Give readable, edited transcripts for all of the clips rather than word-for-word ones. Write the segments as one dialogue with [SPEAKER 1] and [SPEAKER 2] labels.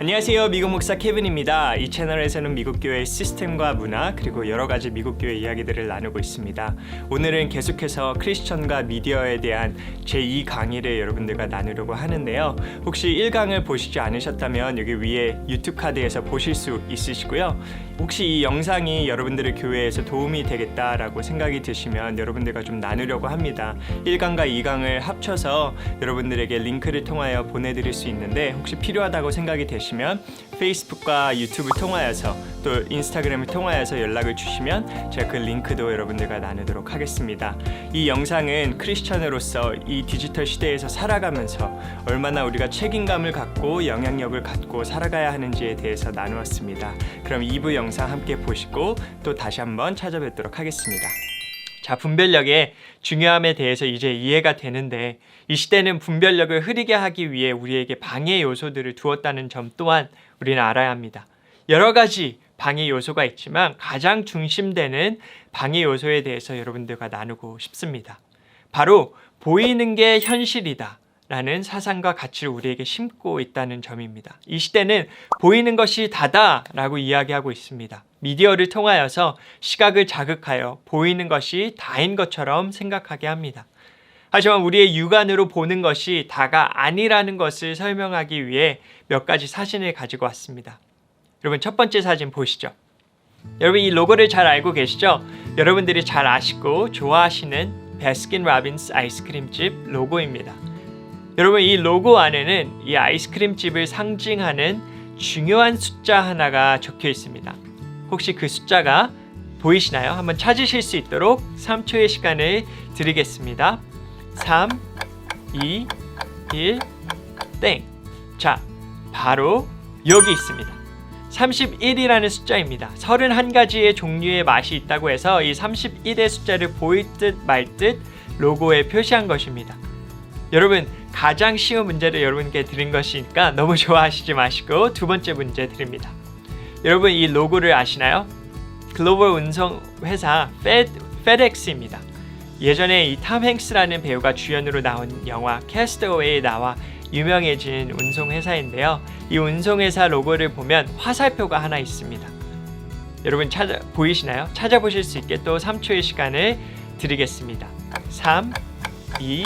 [SPEAKER 1] 안녕하세요. 미국 목사 케빈입니다. 이 채널에서는 미국 교회의 시스템과 문화 그리고 여러 가지 미국 교회 이야기들을 나누고 있습니다. 오늘은 계속해서 크리스천과 미디어에 대한 제2 강의를 여러분들과 나누려고 하는데요. 혹시 1강을 보시지 않으셨다면 여기 위에 유튜브 카드에서 보실 수 있으시고요. 혹시 이 영상이 여러분들의 교회에서 도움이 되겠다라고 생각이 드시면 여러분들과 좀 나누려고 합니다. 1강과 2강을 합쳐서 여러분들에게 링크를 통하여 보내드릴 수 있는데 혹시 필요하다고 생각이 되시면 페이스북과 유튜브 통하여서 또 인스타그램을 통하여서 연락을 주시면 제가 그 링크도 여러분들과 나누도록 하겠습니다. 이 영상은 크리스천으로서 이 디지털 시대에서 살아가면서 얼마나 우리가 책임감을 갖고 영향력을 갖고 살아가야 하는지에 대해서 나누었습니다. 그럼 2부 영상 함께 보시고 또 다시 한번 찾아뵙도록 하겠습니다. 자, 분별력의 중요함에 대해서 이제 이해가 되는데 이 시대는 분별력을 흐리게 하기 위해 우리에게 방해 요소들을 두었다는 점 또한 우리는 알아야 합니다. 여러 가지 방해 요소가 있지만 가장 중심되는 방해 요소에 대해서 여러분들과 나누고 싶습니다. 바로 보이는 게 현실이다 라는 사상과 가치를 우리에게 심고 있다는 점입니다. 이 시대는 보이는 것이 다다 라고 이야기하고 있습니다. 미디어를 통하여서 시각을 자극하여 보이는 것이 다인 것처럼 생각하게 합니다. 하지만 우리의 육안으로 보는 것이 다가 아니라는 것을 설명하기 위해 몇 가지 사진을 가지고 왔습니다. 여러분, 첫 번째 사진 보시죠. 여러분, 이 로고를 잘 알고 계시죠? 여러분들이 잘 아시고 좋아하시는 배스킨 라빈스 아이스크림집 로고입니다. 여러분, 이 로고 안에는 이 아이스크림집을 상징하는 중요한 숫자 하나가 적혀 있습니다. 혹시 그 숫자가 보이시나요? 한번 찾으실 수 있도록 3초의 시간을 드리겠습니다. 3, 2, 1, 땡. 자, 바로 여기 있습니다. 31이라는 숫자입니다. 31가지의 종류의 맛이 있다고 해서 이 31의 숫자를 보일 듯 말 듯 로고에 표시한 것입니다. 여러분, 가장 쉬운 문제를 여러분께 드린 것이니까 너무 좋아하시지 마시고 두 번째 문제 드립니다. 여러분, 이 로고를 아시나요? 글로벌 운송 회사 FedEx입니다. 예전에 이 탐 행스라는 배우가 주연으로 나온 영화 캐스트어웨이에 나와 유명해진 운송회사인데요. 이 운송회사 로고를 보면 화살표가 하나 있습니다. 여러분, 보이시나요? 찾아보실 수 있게 또 3초의 시간을 드리겠습니다. 3, 2,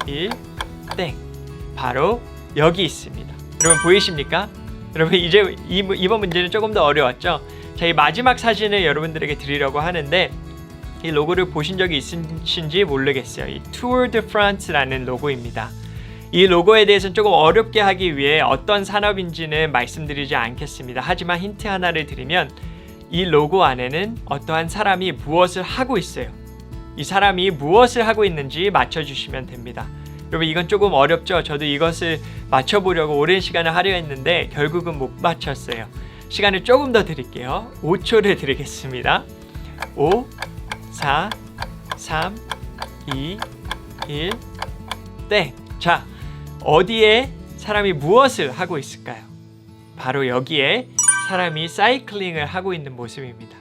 [SPEAKER 1] 1, 땡. 바로 여기 있습니다. 여러분, 보이십니까? 여러분, 이제 이번 문제는 조금 더 어려웠죠? 자, 이 마지막 사진을 여러분들에게 드리려고 하는데 이 로고를 보신 적이 있으신지 모르겠어요. 이 Tour de France라는 로고입니다. 이 로고에 대해서는 조금 어렵게 하기 위해 어떤 산업인지는 말씀드리지 않겠습니다. 하지만 힌트 하나를 드리면 이 로고 안에는 어떠한 사람이 무엇을 하고 있어요. 이 사람이 무엇을 하고 있는지 맞춰주시면 됩니다. 여러분, 이건 조금 어렵죠? 저도 이것을 맞춰보려고 오랜 시간을 하려 했는데 결국은 못 맞췄어요. 시간을 조금 더 드릴게요. 5초를 드리겠습니다. 5, 4, 3, 2, 1, 땡. 자, 어디에 사람이 무엇을 하고 있을까요? 바로 여기에 사람이 사이클링을 하고 있는 모습입니다.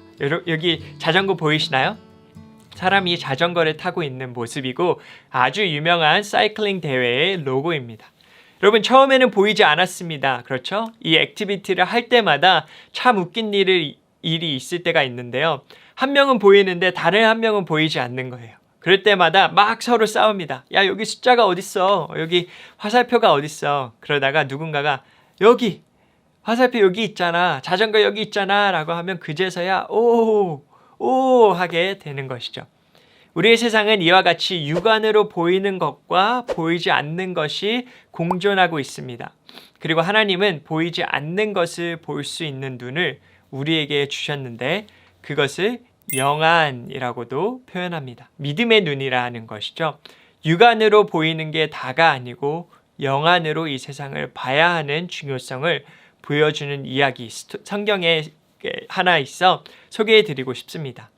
[SPEAKER 1] 여기 자전거 보이시나요? 사람이 자전거를 타고 있는 모습이고 아주 유명한 사이클링 대회의 로고입니다. 여러분, 처음에는 보이지 않았습니다. 그렇죠? 이 액티비티를 할 때마다 참 웃긴 일이 있을 때가 있는데요. 한 명은 보이는데 다른 한 명은 보이지 않는 거예요. 그럴 때마다 막 서로 싸웁니다. 야, 여기 숫자가 어딨어? 여기 화살표가 어딨어? 그러다가 누군가가 여기 화살표 여기 있잖아. 자전거 여기 있잖아 라고 하면 그제서야 오 하게 되는 것이죠. 우리의 세상은 이와 같이 육안으로 보이는 것과 보이지 않는 것이 공존하고 있습니다. 그리고 하나님은 보이지 않는 것을 볼 수 있는 눈을 우리에게 주셨는데 그것을 영안이라고도 표현합니다. 믿음의 눈이라 하는 것이죠. 육안으로 보이는 게 다가 아니고 영안으로 이 세상을 봐야 하는 중요성을 보여주는 이야기, 성경에 하나 있어 소개해드리고 싶습니다.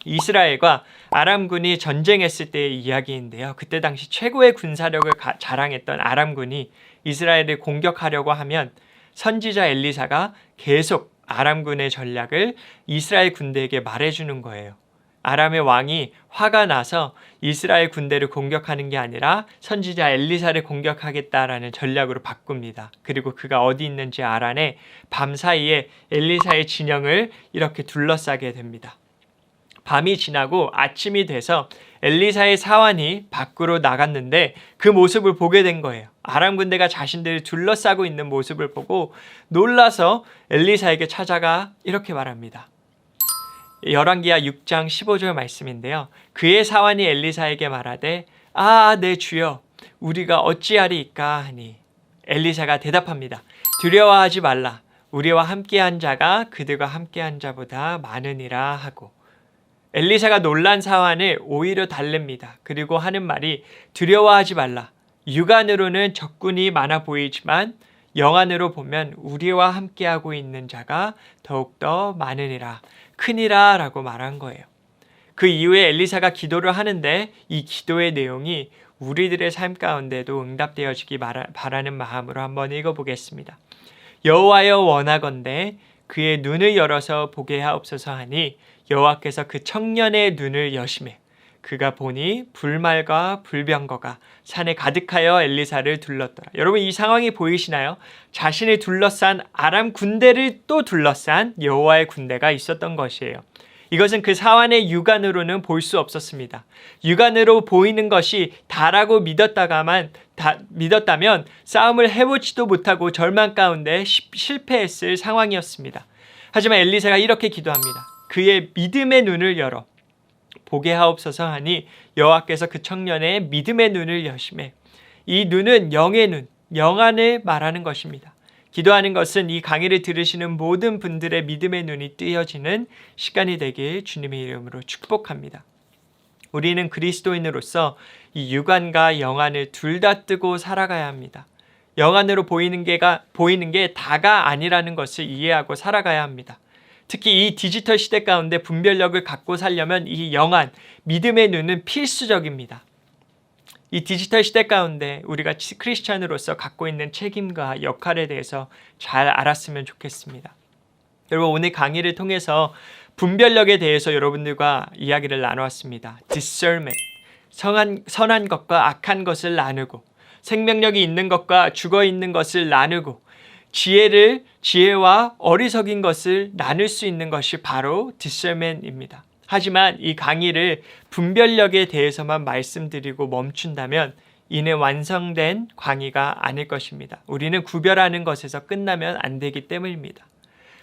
[SPEAKER 1] 이스라엘과 아람군이 전쟁했을 때의 이야기인데요. 그때 당시 최고의 군사력을 자랑했던 아람군이 이스라엘을 공격하려고 하면 선지자 엘리사가 계속 아람군의 전략을 이스라엘 군대에게 말해주는 거예요. 아람의 왕이 화가 나서 이스라엘 군대를 공격하는 게 아니라 선지자 엘리사를 공격하겠다라는 전략으로 바꿉니다. 그리고 그가 어디 있는지 알아내 밤사이에 엘리사의 진영을 이렇게 둘러싸게 됩니다. 밤이 지나고 아침이 돼서 엘리사의 사환이 밖으로 나갔는데 그 모습을 보게 된 거예요. 아람 군대가 자신들을 둘러싸고 있는 모습을 보고 놀라서 엘리사에게 찾아가 이렇게 말합니다. 열왕기하 6장 15절 말씀인데요. 그의 사환이 엘리사에게 말하되 내 주여 우리가 어찌하리이까 하니 엘리사가 대답합니다. 두려워하지 말라. 우리와 함께한 자가 그들과 함께한 자보다 많으니라 하고 엘리사가 놀란 사환을 오히려 달랩니다. 그리고 하는 말이 두려워하지 말라. 육안으로는 적군이 많아 보이지만 영안으로 보면 우리와 함께하고 있는 자가 더욱더 많으니라. 크니라 라고 말한 거예요. 그 이후에 엘리사가 기도를 하는데 이 기도의 내용이 우리들의 삶 가운데도 응답되어지기 바라는 마음으로 한번 읽어보겠습니다. 여호와여 원하건대 그의 눈을 열어서 보게 하옵소서 하니 여호와께서 그 청년의 눈을 여시매 그가 보니 불말과 불병거가 산에 가득하여 엘리사를 둘렀더라. 여러분 이 상황이 보이시나요? 자신을 둘러싼 아람 군대를 또 둘러싼 여호와의 군대가 있었던 것이에요. 이것은 그 사환의 육안으로는 볼 수 없었습니다. 육안으로 보이는 것이 다라고 믿었다면 싸움을 해보지도 못하고 절망 가운데 실패했을 상황이었습니다. 하지만 엘리사가 이렇게 기도합니다. 그의 믿음의 눈을 열어 보게 하옵소서 하니 여호와께서 그 청년의 믿음의 눈을 여시매 이 눈은 영의 눈, 영안을 말하는 것입니다. 기도하는 것은 이 강의를 들으시는 모든 분들의 믿음의 눈이 뜨여지는 시간이 되길 주님의 이름으로 축복합니다. 우리는 그리스도인으로서 이 육안과 영안을 둘 다 뜨고 살아가야 합니다. 영안으로 보이는 게 다가 아니라는 것을 이해하고 살아가야 합니다. 특히 이 디지털 시대 가운데 분별력을 갖고 살려면 이 영안, 믿음의 눈은 필수적입니다. 이 디지털 시대 가운데 우리가 크리스찬으로서 갖고 있는 책임과 역할에 대해서 잘 알았으면 좋겠습니다. 여러분 오늘 강의를 통해서 분별력에 대해서 여러분들과 이야기를 나누었습니다. discernment, 선한 것과 악한 것을 나누고 생명력이 있는 것과 죽어 있는 것을 나누고 지혜와 어리석인 것을 나눌 수 있는 것이 바로 discernment입니다. 하지만 이 강의를 분별력에 대해서만 말씀드리고 멈춘다면 이는 완성된 강의가 아닐 것입니다. 우리는 구별하는 것에서 끝나면 안 되기 때문입니다.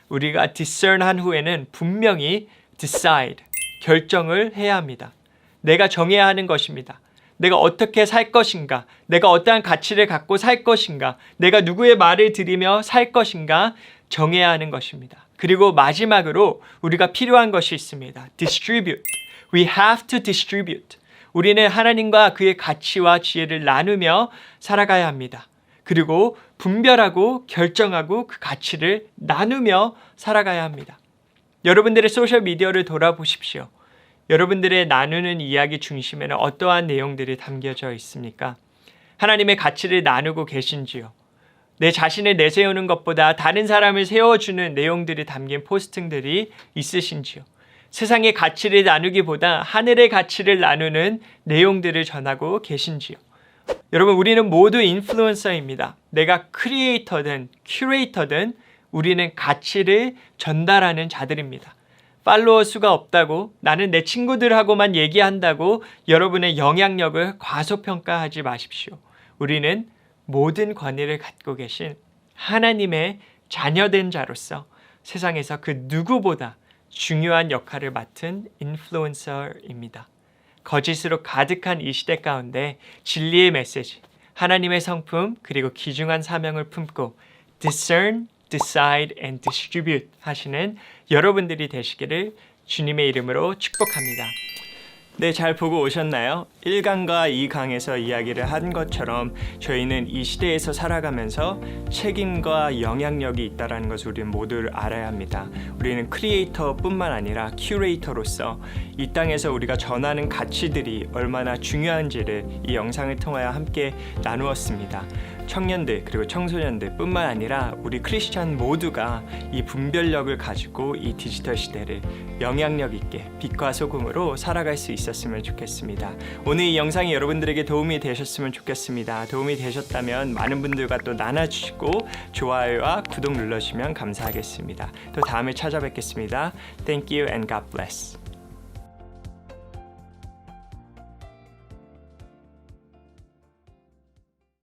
[SPEAKER 1] 우리가 discern한 후에는 분명히 decide, 결정을 해야 합니다. 내가 정해야 하는 것입니다. 내가 어떻게 살 것인가, 내가 어떠한 가치를 갖고 살 것인가, 내가 누구의 말을 들으며 살 것인가 정해야 하는 것입니다. 그리고 마지막으로 우리가 필요한 것이 있습니다. distribute. We have to distribute. 우리는 하나님과 그의 가치와 지혜를 나누며 살아가야 합니다. 그리고 분별하고 결정하고 그 가치를 나누며 살아가야 합니다. 여러분들의 소셜미디어를 돌아보십시오. 여러분들의 나누는 이야기 중심에는 어떠한 내용들이 담겨져 있습니까? 하나님의 가치를 나누고 계신지요? 내 자신을 내세우는 것보다 다른 사람을 세워주는 내용들이 담긴 포스팅들이 있으신지요? 세상의 가치를 나누기보다 하늘의 가치를 나누는 내용들을 전하고 계신지요? 여러분 우리는 모두 인플루언서입니다. 내가 크리에이터든 큐레이터든 우리는 가치를 전달하는 자들입니다. 팔로워 수가 없다고 나는 내 친구들하고만 얘기한다고 여러분의 영향력을 과소평가하지 마십시오. 우리는 모든 권위를 갖고 계신 하나님의 자녀된 자로서 세상에서 그 누구보다 중요한 역할을 맡은 인플루언서입니다. 거짓으로 가득한 이 시대 가운데 진리의 메시지, 하나님의 성품 그리고 귀중한 사명을 품고 discern, decide and distribute 하시는 여러분들이 되시기를 주님의 이름으로 축복합니다. 네, 잘 보고 오셨나요? 1강과 2강에서 이야기를 한 것처럼 저희는 이 시대에서 살아가면서 책임과 영향력이 있다는 것을 우리는 모두 알아야 합니다. 우리는 크리에이터뿐만 아니라 큐레이터로서 이 땅에서 우리가 전하는 가치들이 얼마나 중요한지를 이 영상을 통하여 함께 나누었습니다. 청년들 그리고 청소년들 뿐만 아니라 우리 크리스찬 모두가 이 분별력을 가지고 이 디지털 시대를 영향력 있게 빛과 소금으로 살아갈 수 있었으면 좋겠습니다. 오늘 이 영상이 여러분들에게 도움이 되셨으면 좋겠습니다. 도움이 되셨다면 많은 분들과 또 나눠주시고 좋아요와 구독 눌러주시면 감사하겠습니다. 또 다음에 찾아뵙겠습니다. Thank you and God bless.